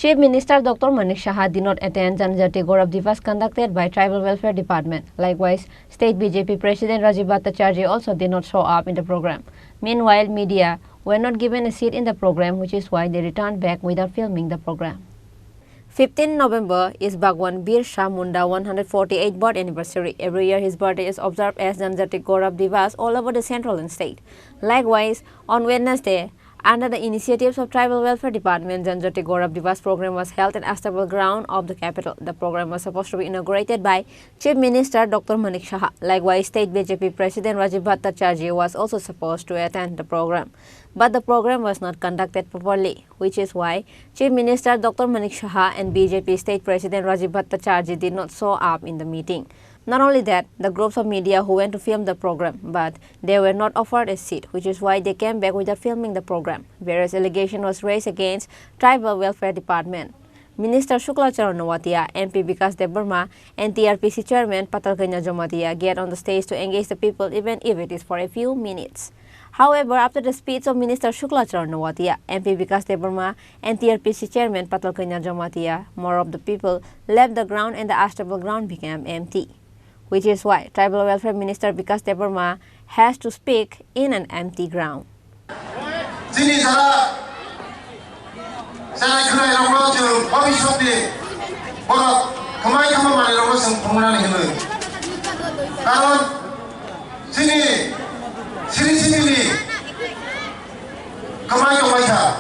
Chief Minister Dr. Manik Saha did not attend Janajati Gaurav Divas conducted by Tribal Welfare Department. Likewise, State BJP President Rajiv Bhattacharjee also did not show up in the program. Meanwhile, media were not given a seat in the program, which is why they returned back without filming the program. 15 November is Bhagwan Birsa Munda 148th birth anniversary. Every year his birthday is observed as Janajati Gaurav Divas all over the central and state. Likewise, on Wednesday, under the initiatives of Tribal Welfare Department, Janajati Gaurav Divas program was held at Astable ground of the capital. The program was supposed to be inaugurated by Chief Minister Dr. Manik Saha. Likewise, State BJP President Rajiv Bhattacharjee was also supposed to attend the program. But the program was not conducted properly, which is why Chief Minister Dr. Manik Saha and BJP State President Rajiv Bhattacharjee did not show up in the meeting. Not only that, the groups of media who went to film the program, but they were not offered a seat, which is why they came back without filming the program. Various allegations was raised against Tribal Welfare Department. Minister Shuklacharan Nawatia, MP Vikas Debarma, and TRPC Chairman Patal Kanya Jomatia get on the stage to engage the people even if it is for a few minutes. However, after the speech of Minister Shuklacharan Nawatia, MP Vikas Debarma, and TRPC Chairman Patal Kanya Jomatia, more of the people left the ground and the Astable ground became empty. Which is why Tribal Welfare Minister Vikas Debarma has to speak in an empty ground. Chini Saha, saya kena yang orang jauh, kami sudah, bahawa kemarin kami mana orang sempurna ni helu. Karena sini ni, kemarin kami dah.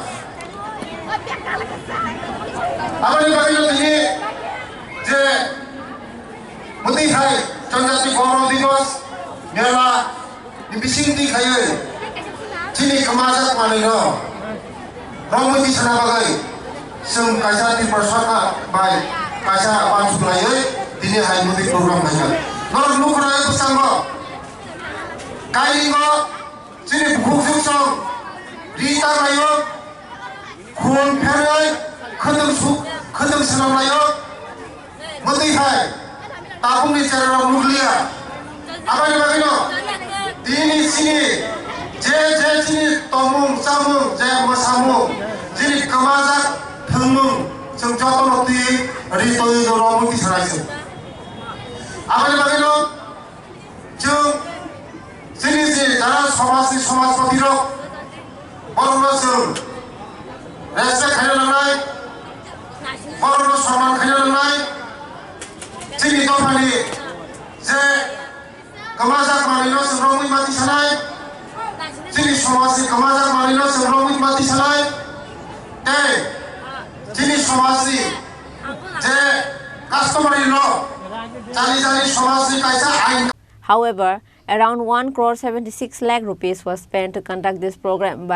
Apa ni bagi kita ni, je, mesti hai. Janajati Gaurav Divas Mela di bising ti kaya Chini kemajak malino Romuti sana bagai Sem kaisa ti persaka Bai kaisa awan suklaya Dini hai muti program kaya Nor nukraya pesanggo Kaya ngo Chini bukuk suksong Rita kayo Kuon perai Kedem senam layo Muti hai Tapung ni cara nuklia. Apa ni bagino? Dini sini, je sini tomung samung, je masamung, jadi kemazak themung, sengjoto nokti rito itu romung di sana itu. Apa ni bagino? Jung sini cara somasi patiro, orang nasum, respect kaya langai, orang nasaman kaya langai. Chini to pani je kemazak malino sebromui mati sanai chini somasi kemazak malino sebromui mati sanai chini somasi je customer lo jali somasi kaisa ain. However, around 1 crore 76 lakh rupees was spent to conduct this program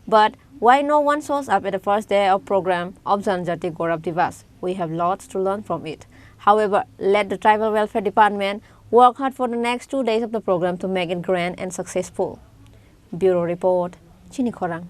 but why no one shows up at the first day of program of Janajati Gaurav Divas? We have lots to learn from it. However, let the Tribal Welfare Department work hard for the next 2 days of the program to make it grand and successful. Bureau Report, Chini Khorang.